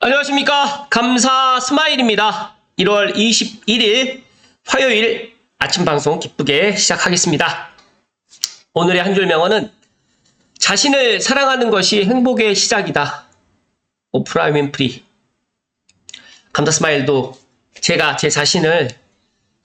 안녕하십니까. 감사 스마일입니다. 1월 21일 화요일 아침 방송 기쁘게 시작하겠습니다. 오늘의 한 줄 명언은 자신을 사랑하는 것이 행복의 시작이다. 오프라 윈프리. 감사 스마일도 제가 제 자신을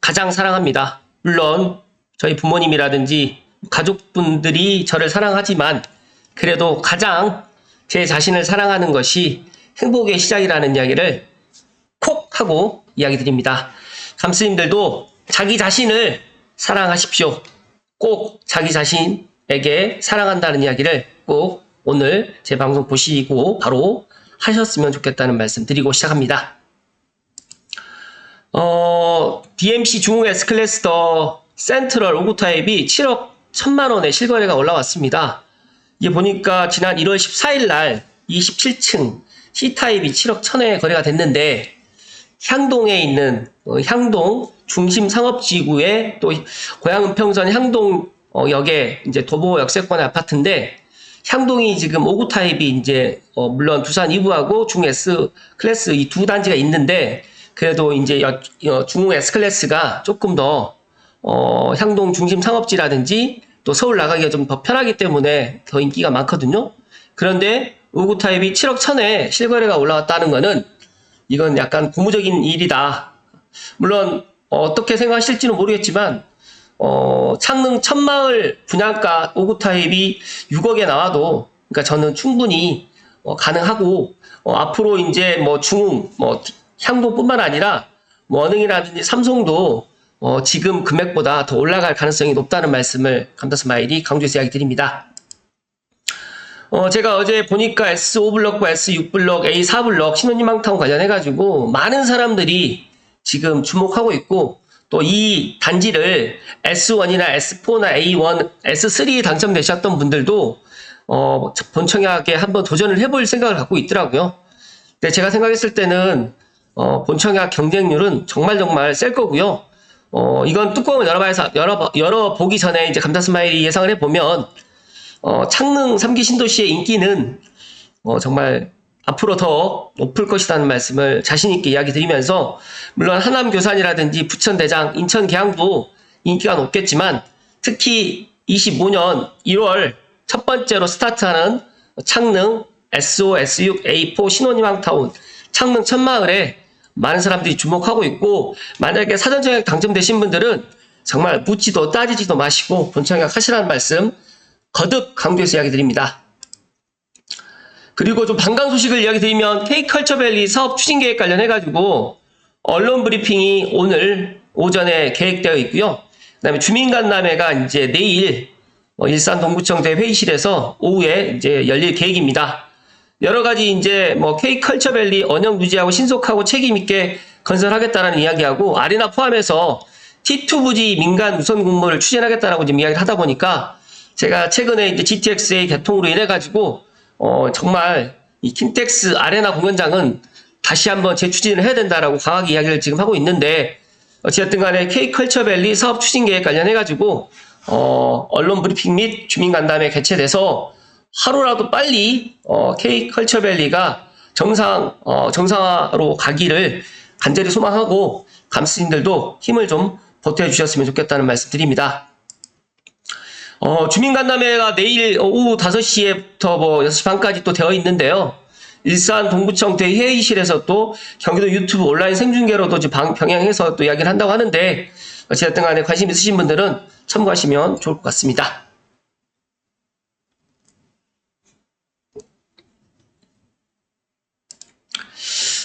가장 사랑합니다. 물론 저희 부모님이라든지 가족분들이 저를 사랑하지만 그래도 가장 제 자신을 사랑하는 것이 행복의 시작이라는 이야기를 콕 하고 이야기 드립니다. 감스님들도 자기 자신을 사랑하십시오. 꼭 자기 자신에게 사랑한다는 이야기를 꼭 오늘 제 방송 보시고 바로 하셨으면 좋겠다는 말씀 드리고 시작합니다. DMC 중국 S클래스 더 센트럴 5구 타입이 7억 1000만원의 실거래가 올라왔습니다. 이게 보니까 지난 1월 14일 날 27층 C타입이 7억 1000에 거래가 됐는데, 향동에 있는 향동 중심상업지구의 또 고양 은평선 향동 역에 이제 도보 역세권의 아파트인데, 향동이 지금 5구 타입이 이제 물론 두산 2구하고 중 S 클래스 이 두 단지가 있는데, 그래도 이제 중국 S 클래스가 조금 더 향동 중심 상업지라든지 또 서울 나가기가 좀 더 편하기 때문에 더 인기가 많거든요. 그런데 5구 타입이 7억 1000에 실거래가 올라왔다는 거는 이건 약간 고무적인 일이다. 물론 어떻게 생각하실지는 모르겠지만 창릉 천마을 분양가 5구 타입이 6억에 나와도 그러니까 저는 충분히 가능하고 앞으로 이제 뭐 중흥 향동뿐만 아니라 원흥이라든지 삼성도 지금 금액보다 더 올라갈 가능성이 높다는 말씀을 감사스마일이 강조해서 이야기 드립니다. 제가 어제 보니까 S5블럭과 S6블럭, A4블럭 신혼희망타운 관련해가지고 많은 사람들이 지금 주목하고 있고, 또 이 단지를 S1이나 S4나 A1, S3 당첨되셨던 분들도 본청약에 한번 도전을 해볼 생각을 갖고 있더라고요. 근데 제가 생각했을 때는 본청약 경쟁률은 정말 셀 거고요. 이건 뚜껑을 열어보기 전에 이제 감사스마일이 예상을 해보면 창릉 3기 신도시의 인기는 정말 앞으로 더 높을 것이라는 말씀을 자신있게 이야기 드리면서, 물론 하남 교산이라든지 부천 대장, 인천 계양도 인기가 높겠지만 특히 25년 1월 첫 번째로 스타트하는 창릉 S5, S6, A4 신혼희망타운 창릉 천마을에 많은 사람들이 주목하고 있고, 만약에 사전청약 당첨되신 분들은 정말 묻지도 따지지도 마시고 본청약 하시라는 말씀 거듭 강조해서 이야기 드립니다. 그리고 좀 반가운 소식을 이야기 드리면 K컬처밸리 사업 추진 계획 관련해가지고 언론 브리핑이 오늘 오전에 계획되어 있고요. 그 다음에 주민간담회가 이제 내일 일산 동구청대 회의실에서 오후에 이제 열릴 계획입니다. 여러 가지 이제 K컬처밸리 언역 유지하고 신속하고 책임있게 건설하겠다는 이야기하고, 아리나 포함해서 T2 부지 민간 우선 공모를 추진하겠다라고 지금 이야기를 하다 보니까, 제가 최근에 이제 GTX의 개통으로 인해가지고, 정말 이 킨텍스 아레나 공연장은 다시 한번 재추진을 해야 된다라고 강하게 이야기를 지금 하고 있는데, 어쨌든 간에 K컬처밸리 사업 추진 계획 관련해가지고, 언론 브리핑 및 주민간담회 개최돼서 하루라도 빨리, K컬처밸리가 정상화로 가기를 간절히 소망하고, 감스님들도 힘을 좀 보태주셨으면 좋겠다는 말씀 드립니다. 주민간담회가 내일 오후 5시에부터 6시 반까지 또 되어 있는데요. 일산 동구청 대회의실에서 또 경기도 유튜브 온라인 생중계로도 병행해서 또 이야기를 한다고 하는데, 어쨌든 간에 관심 있으신 분들은 참고하시면 좋을 것 같습니다.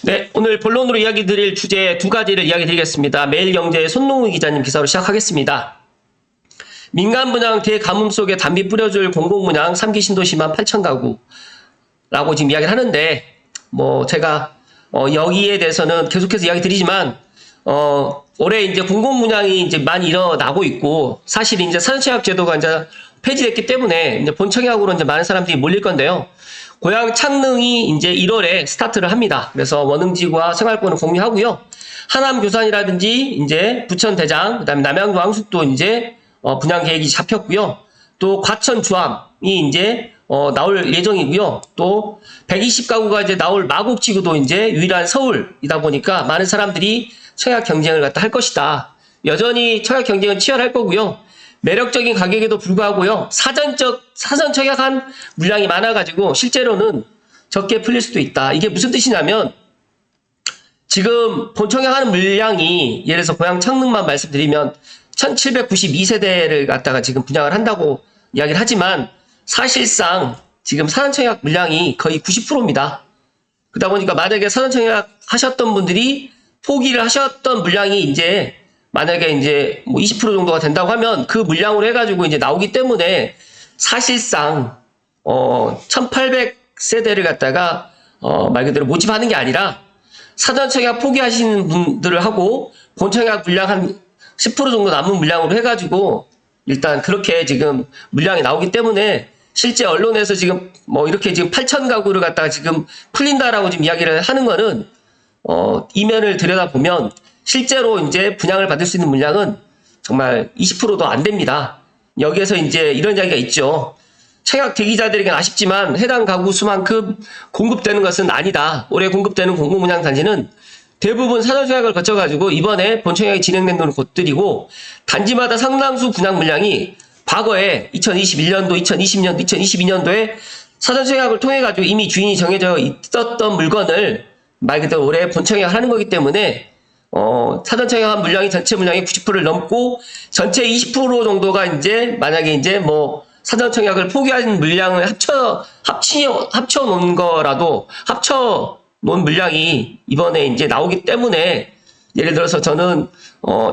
네, 오늘 본론으로 이야기 드릴 주제 두 가지를 이야기 드리겠습니다. 매일경제의 손농우 기자님 기사로 시작하겠습니다. 민간 분양 대가뭄 속에 담비 뿌려줄 공공분양 3기 신도시만 8,000가구 라고 지금 이야기를 하는데, 제가 여기에 대해서는 계속해서 이야기 드리지만 올해 이제 공공분양이 이제 많이 일어나고 있고, 사실 이제 사전청약 제도가 이제 폐지됐기 때문에 이제 본청약으로 이제 많은 사람들이 몰릴 건데요. 고양 창릉이 이제 1월에 스타트를 합니다. 그래서 원흥지구와 생활권을 공유하고요. 하남 교산이라든지 이제 부천 대장, 그다음에 남양주 왕숙도 이제 분양 계획이 잡혔고요. 또 과천 주암이 이제 나올 예정이고요. 또 120가구가 이제 나올 마곡지구도 이제 유일한 서울이다 보니까 많은 사람들이 청약 경쟁을 갖다 할 것이다. 여전히 청약 경쟁은 치열할 거고요. 매력적인 가격에도 불구하고요. 사전 청약한 물량이 많아가지고 실제로는 적게 풀릴 수도 있다. 이게 무슨 뜻이냐면 지금 본 청약하는 물량이 예를 들어서 고양 창릉만 말씀드리면 1792세대를 갖다가 지금 분양을 한다고 이야기를 하지만 사실상 지금 사전청약 물량이 거의 90%입니다. 그러다 보니까 만약에 사전청약 하셨던 분들이 포기를 하셨던 물량이 이제 만약에 이제 뭐 20% 정도가 된다고 하면 그 물량으로 해가지고 이제 나오기 때문에 사실상 1800세대를 갖다가 말 그대로 모집하는 게 아니라 사전청약 포기하시는 분들을 하고 본청약 물량 한 10% 정도 남은 물량으로 해가지고 일단 그렇게 지금 물량이 나오기 때문에 실제 언론에서 지금 뭐 이렇게 지금 8,000가구를 갖다가 지금 풀린다라고 지금 이야기를 하는 거는 이면을 들여다보면 실제로 이제 분양을 받을 수 있는 물량은 정말 20%도 안 됩니다. 여기에서 이제 이런 이야기가 있죠. 청약 대기자들에게는 아쉽지만 해당 가구 수만큼 공급되는 것은 아니다. 올해 공급되는 공공분양단지는 대부분 사전청약을 거쳐가지고 이번에 본청약이 진행된 곳들이고 단지마다 상당수 분양 물량이 과거에 2021년도, 2020년도, 2022년도에 사전청약을 통해가지고 이미 주인이 정해져 있었던 물건을 말 그대로 올해 본청약을 하는 거기 때문에 사전청약한 물량이 전체 물량의 90%를 넘고 전체 20% 정도가 이제 만약에 이제 뭐 사전청약을 포기한 물량을 합쳐 놓은 거라도 합쳐 놓은 물량이 이번에 이제 나오기 때문에 예를 들어서 저는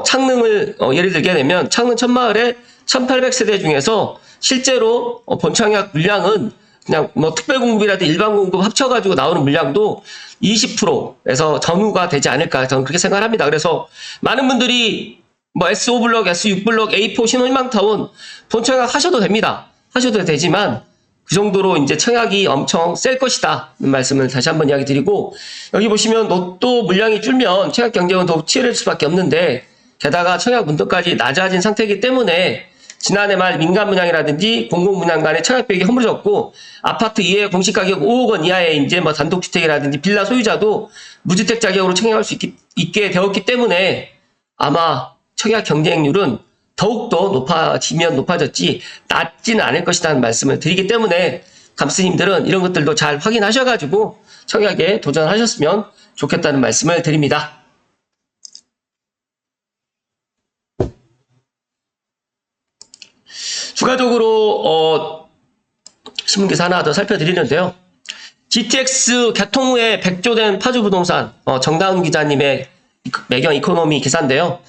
창릉을 예를 들게 되면 창릉 천마을에 1800세대 중에서 실제로 본청약 물량은 그냥 뭐 특별공급이라든 일반 공급 합쳐가지고 나오는 물량도 20%에서 전후가 되지 않을까 저는 그렇게 생각합니다. 그래서 많은 분들이 뭐 S5블럭, S6블럭, A4 신혼희망타운 본청약 하셔도 됩니다. 하셔도 되지만 그 정도로 이제 청약이 엄청 셀 것이다. 말씀을 다시 한번 이야기 드리고 여기 보시면 로또 물량이 줄면 청약 경쟁은 더욱 치열할 수밖에 없는데 게다가 청약 문턱까지 낮아진 상태이기 때문에 지난해 말 민간 분양이라든지 공공 분양 간의 청약비용이 허물어졌고 아파트 이외 공시가격 5억 원 이하의 이제 뭐 단독주택이라든지 빌라 소유자도 무주택 자격으로 청약할 수 있게 되었기 때문에 아마 청약 경쟁률은 더욱더 높아지면 높아졌지 낮지는 않을 것이라는 말씀을 드리기 때문에 감스님들은 이런 것들도 잘 확인하셔가지고 청약에 도전하셨으면 좋겠다는 말씀을 드립니다. 추가적으로 신문기사 하나 더 살펴드리는데요. GTX 개통 후에 백조된 파주부동산 정다운 기자님의 매경 이코노미 기사인데요.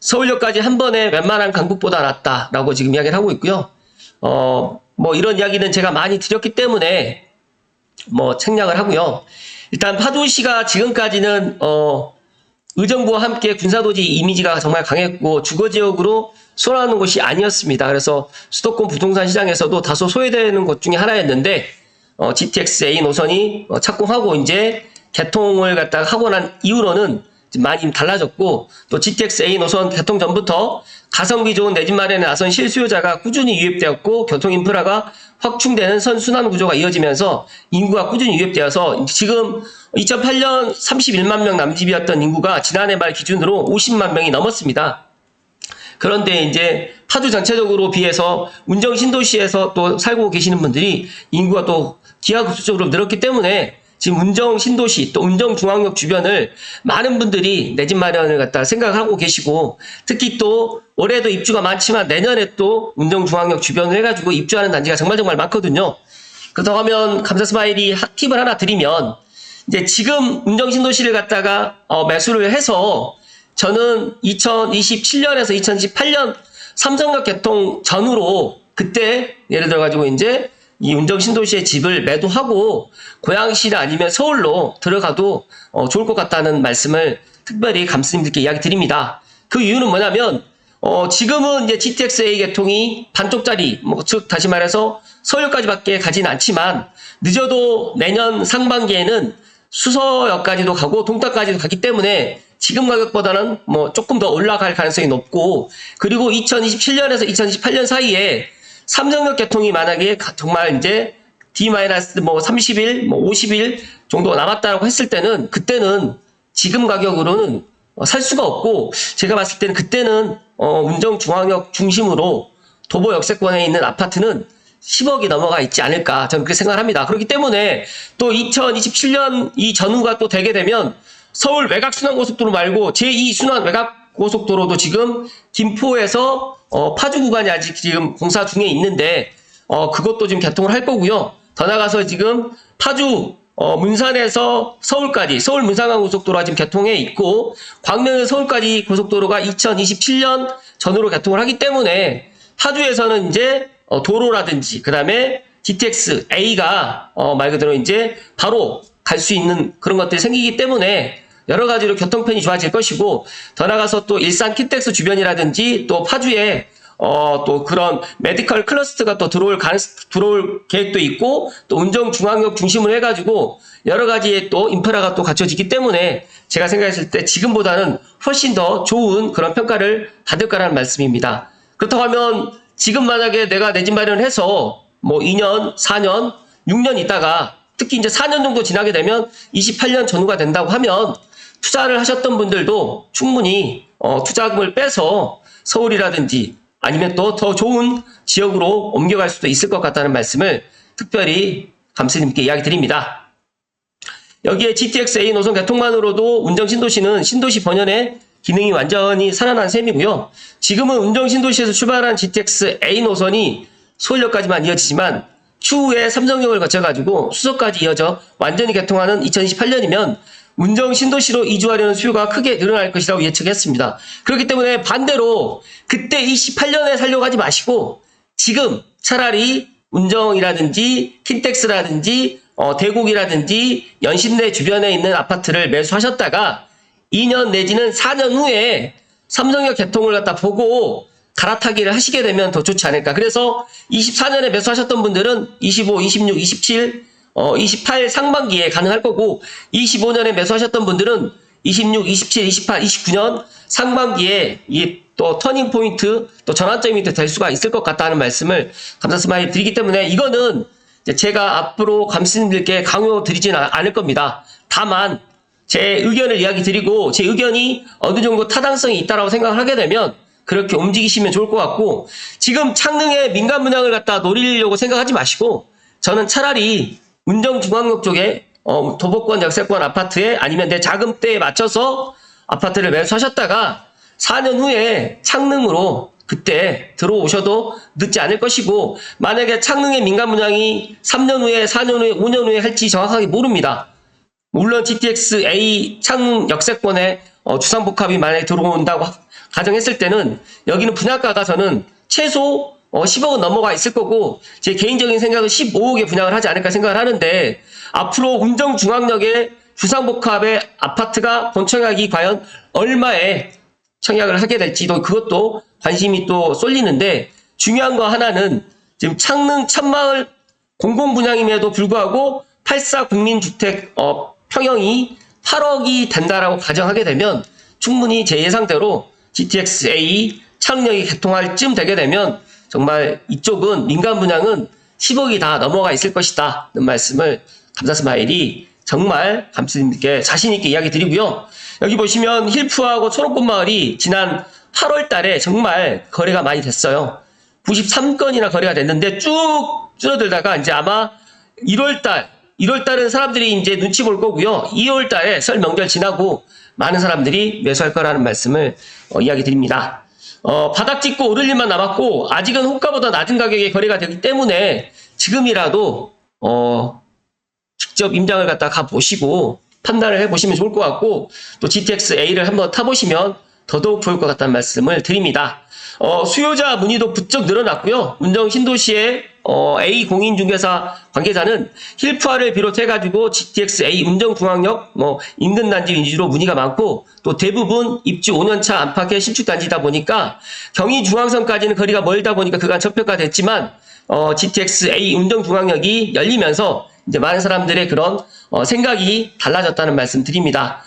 서울역까지 한 번에 웬만한 강북보다 낫다라고 지금 이야기를 하고 있고요. 뭐 이런 이야기는 제가 많이 드렸기 때문에 뭐 생략을 하고요. 일단 파주시가 지금까지는 의정부와 함께 군사도지 이미지가 정말 강했고 주거지역으로 소화하는 곳이 아니었습니다. 그래서 수도권 부동산 시장에서도 다소 소외되는 곳 중에 하나였는데 GTX A 노선이 착공하고 이제 개통을 갖다가 하고 난 이후로는 많이 달라졌고 또 GTX A 노선 개통 전부터 가성비 좋은 내 집 마련에 나선 실수요자가 꾸준히 유입되었고 교통 인프라가 확충되는 선순환 구조가 이어지면서 인구가 꾸준히 유입되어서 지금 2008년 31만 명 남집이었던 인구가 지난해 말 기준으로 50만 명이 넘었습니다. 그런데 이제 파주 전체적으로 비해서 운정 신도시에서 또 살고 계시는 분들이 인구가 또 기하급수적으로 늘었기 때문에 지금 운정 신도시 또 운정 중앙역 주변을 많은 분들이 내 집 마련을 갖다 생각하고 계시고 특히 또 올해도 입주가 많지만 내년에 또 운정 중앙역 주변을 해가지고 입주하는 단지가 정말 많거든요. 그렇다고 하면 감사스마일이 팁을 하나 드리면 이제 지금 운정 신도시를 갖다가 매수를 해서 저는 2027년에서 2018년 삼성역 개통 전후로 그때 예를 들어가지고 이제 이 운정 신도시의 집을 매도하고 고양시나 아니면 서울로 들어가도 좋을 것 같다는 말씀을 특별히 감스님들께 이야기 드립니다. 그 이유는 뭐냐면 지금은 이제 GTX-A 개통이 반쪽짜리 즉 다시 말해서 서울까지밖에 가진 않지만 늦어도 내년 상반기에는 수서역까지도 가고 동탄까지도 가기 때문에 지금 가격보다는 뭐 조금 더 올라갈 가능성이 높고 그리고 2027년에서 2028년 사이에 삼성역 개통이 만약에 정말 이제 뭐 30일, 뭐 50일 정도 남았다라고 했을 때는 그때는 지금 가격으로는 살 수가 없고 제가 봤을 때는 그때는 운정중앙역 중심으로 도보 역세권에 있는 아파트는 10억이 넘어가 있지 않을까 저는 그렇게 생각합니다. 그렇기 때문에 또 2027년 이 전후가 또 되게 되면 서울 외곽순환고속도로 말고 제2순환 외곽고속도로도 지금 김포에서 파주 구간이 아직 지금 공사 중에 있는데 그것도 지금 개통을 할 거고요. 더 나가서 지금 파주 문산에서 서울까지 서울 문산간 고속도로가 지금 개통해 있고 광명에서 서울까지 고속도로가 2027년 전후로 개통을 하기 때문에 파주에서는 이제 도로라든지 그 다음에 GTX A가 말 그대로 이제 바로 갈 수 있는 그런 것들이 생기기 때문에 여러 가지로 교통편이 좋아질 것이고 더 나가서 또 일산 킨텍스 주변이라든지 또 파주에 또 그런 메디컬 클러스터가 또 들어올 계획도 있고 또 운정중앙역 중심으로 해가지고 여러 가지의 또 인프라가 또 갖춰지기 때문에 제가 생각했을 때 지금보다는 훨씬 더 좋은 그런 평가를 받을 거라는 말씀입니다. 그렇다고 하면 지금 만약에 내가 내 집 마련을 해서 뭐 2년, 4년, 6년 있다가 특히 이제 4년 정도 지나게 되면 28년 전후가 된다고 하면 투자를 하셨던 분들도 충분히 투자금을 빼서 서울이라든지 아니면 또 더 좋은 지역으로 옮겨갈 수도 있을 것 같다는 말씀을 특별히 감스님께 이야기 드립니다. 여기에 GTX A 노선 개통만으로도 운정신도시는 신도시 번연의 기능이 완전히 살아난 셈이고요. 지금은 운정신도시에서 출발한 GTX A 노선이 서울역까지만 이어지지만 추후에 삼성역을 거쳐가지고 수서까지 이어져 완전히 개통하는 2028년이면 운정신도시로 이주하려는 수요가 크게 늘어날 것이라고 예측했습니다. 그렇기 때문에 반대로 그때 28년에 살려고 하지 마시고 지금 차라리 운정이라든지 킨텍스라든지 대곡이라든지 연신내 주변에 있는 아파트를 매수하셨다가 2년 내지는 4년 후에 삼성역 개통을 갖다 보고 갈아타기를 하시게 되면 더 좋지 않을까. 그래서 24년에 매수하셨던 분들은 25, 26, 27, 28 상반기에 가능할 거고 25년에 매수하셨던 분들은 26, 27, 28, 29년 상반기에 이 또 터닝 포인트 또 전환점이 될 수가 있을 것 같다는 말씀을 감사스마일 드리기 때문에 이거는 제가 앞으로 감스님들께 강요 드리지는 않을 겁니다. 다만 제 의견을 이야기 드리고 제 의견이 어느 정도 타당성이 있다라고 생각을 하게 되면 그렇게 움직이시면 좋을 것 같고 지금 창릉의 민간 분양을 갖다 노리려고 생각하지 마시고 저는 차라리 운정중앙역 쪽에 도보권 역세권 아파트에 아니면 내 자금대에 맞춰서 아파트를 매수하셨다가 4년 후에 창릉으로 그때 들어오셔도 늦지 않을 것이고 만약에 창릉의 민간 분양이 3년 후에 4년 후에 5년 후에 할지 정확하게 모릅니다. 물론 GTX A 창릉 역세권에 주상복합이 만약에 들어온다고 가정했을 때는 여기는 분양가가 저는 최소 10억은 넘어가 있을 거고 제 개인적인 생각은 15억에 분양을 하지 않을까 생각을 하는데 앞으로 운정중앙역에 주상복합의 아파트가 본청약이 과연 얼마에 청약을 하게 될지도 그것도 관심이 또 쏠리는데 중요한 거 하나는 지금 창릉 참마을 공공분양임에도 불구하고 84 국민주택 평형이 8억이 된다라고 가정하게 되면 충분히 제 예상대로 GTX A 창릉역이 개통할 쯤 되게 되면 정말 이쪽은 민간 분양은 10억이 다 넘어가 있을 것이다 는 말씀을 감사스마일이 정말 감스님께 자신있게 이야기 드리고요. 여기 보시면 힐프하고 초록꽃마을이 지난 8월 달에 정말 거래가 많이 됐어요. 93건이나 거래가 됐는데 쭉 줄어들다가 이제 아마 1월달은 사람들이 이제 눈치 볼 거고요. 2월달에 설 명절 지나고 많은 사람들이 매수할 거라는 말씀을 이야기 드립니다. 바닥 찍고 오를 일만 남았고 아직은 호가보다 낮은 가격에 거래가 되기 때문에 지금이라도 직접 임장을 갖다 가보시고 판단을 해보시면 좋을 것 같고 또 GTX A를 한번 타보시면 더더욱 좋을 것 같다는 말씀을 드립니다. 수요자 문의도 부쩍 늘어났고요. 운정 신도시의 A 공인중개사 관계자는 힐프화를 비롯해가지고 GTX A 운정중앙역 인근 단지 위주로 문의가 많고 또 대부분 입주 5년차 안팎의 신축 단지다 보니까 경의중앙선까지는 거리가 멀다 보니까 그간 저평가됐지만 GTX A 운정중앙역이 열리면서 이제 많은 사람들의 그런 생각이 달라졌다는 말씀 드립니다.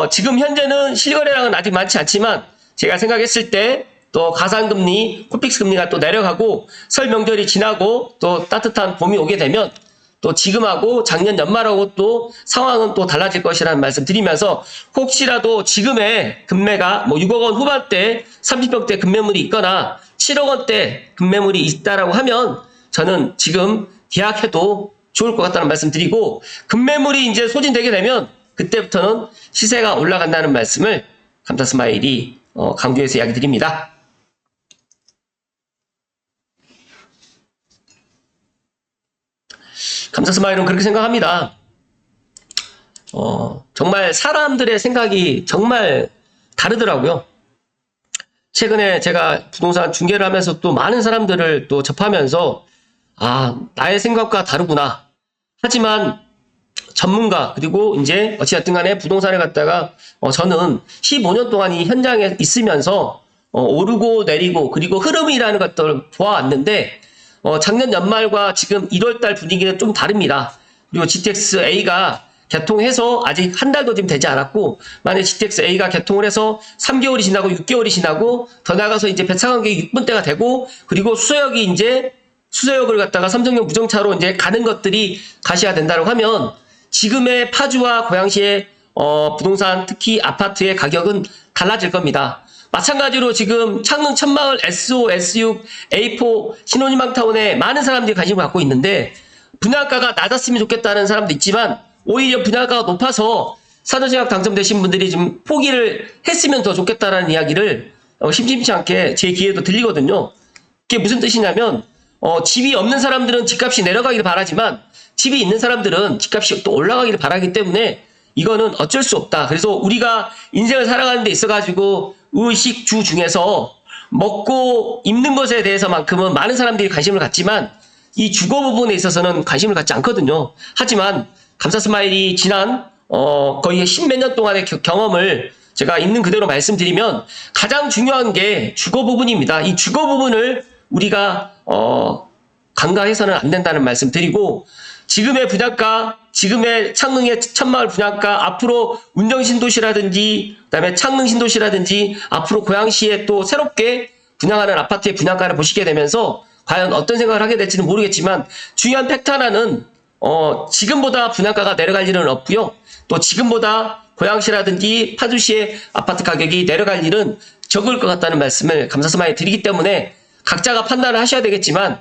지금 현재는 실거래량은 아직 많지 않지만 제가 생각했을 때 또 가상금리, 코픽스 금리가 또 내려가고 설 명절이 지나고 또 따뜻한 봄이 오게 되면 또 지금하고 작년 연말하고 또 상황은 또 달라질 것이라는 말씀 드리면서 혹시라도 지금의 금매가 뭐 6억 원 후반대 30평대 금매물이 있거나 7억 원대 금매물이 있다라고 하면 저는 지금 계약해도 좋을 것 같다는 말씀 드리고 금매물이 이제 소진되게 되면 그때부터는 시세가 올라간다는 말씀을 감사스마일이 강조해서 이야기 드립니다. 감사스마일은 그렇게 생각합니다. 정말 사람들의 생각이 정말 다르더라고요. 최근에 제가 부동산 중개를 하면서 또 많은 사람들을 또 접하면서 나의 생각과 다르구나. 하지만 전문가 그리고 이제 어찌됐든 간에 부동산을 갖다가 저는 15년 동안 이 현장에 있으면서 오르고 내리고 그리고 흐름이라는 것들을 보아왔는데 작년 연말과 지금 1월달 분위기는 좀 다릅니다. 그리고 GTX-A가 개통해서 아직 한 달도 지금 되지 않았고 만약에 GTX-A가 개통을 해서 3개월이 지나고 6개월이 지나고 더 나가서 이제 배차관객이 6분대가 되고 그리고 수서역이 이제 수서역을 갖다가 삼성역 무정차로 이제 가는 것들이 가셔야 된다고 하면 지금의 파주와 고양시의 부동산 특히 아파트의 가격은 달라질 겁니다. 마찬가지로 지금 창릉 천마을 S5, S6, A4 신혼희망타운에 많은 사람들이 관심을 갖고 있는데 분양가가 낮았으면 좋겠다는 사람도 있지만 오히려 분양가가 높아서 사전계약 당첨되신 분들이 좀 포기를 했으면 더 좋겠다라는 이야기를 심심치 않게 제 귀에도 들리거든요. 그게 무슨 뜻이냐면 집이 없는 사람들은 집값이 내려가기를 바라지만 집이 있는 사람들은 집값이 또 올라가기를 바라기 때문에 이거는 어쩔 수 없다. 그래서 우리가 인생을 살아가는 데 있어가지고 의식 주 중에서 먹고 입는 것에 대해서만큼은 많은 사람들이 관심을 갖지만 이 주거 부분에 있어서는 관심을 갖지 않거든요. 하지만 감사스마일이 지난 거의 10몇 년 동안의 경험을 제가 있는 그대로 말씀드리면 가장 중요한 게 주거 부분입니다. 이 주거 부분을 우리가 간과해서는 안 된다는 말씀 드리고 지금의 분양가, 지금의 창릉의 천마을 분양가, 앞으로 운정신도시라든지 그다음에 창릉신도시라든지 앞으로 고양시에 또 새롭게 분양하는 아파트의 분양가를 보시게 되면서 과연 어떤 생각을 하게 될지는 모르겠지만 중요한 팩트 하나는 지금보다 분양가가 내려갈 일은 없고요. 또 지금보다 고양시라든지 파주시의 아파트 가격이 내려갈 일은 적을 것 같다는 말씀을 감사스마일 드리기 때문에 각자가 판단을 하셔야 되겠지만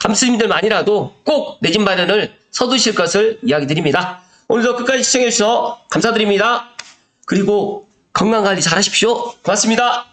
감스님들만이라도 꼭 내 집 마련을 서두실 것을 이야기 드립니다. 오늘도 끝까지 시청해 주셔서 감사드립니다. 그리고 건강관리 잘 하십시오. 고맙습니다.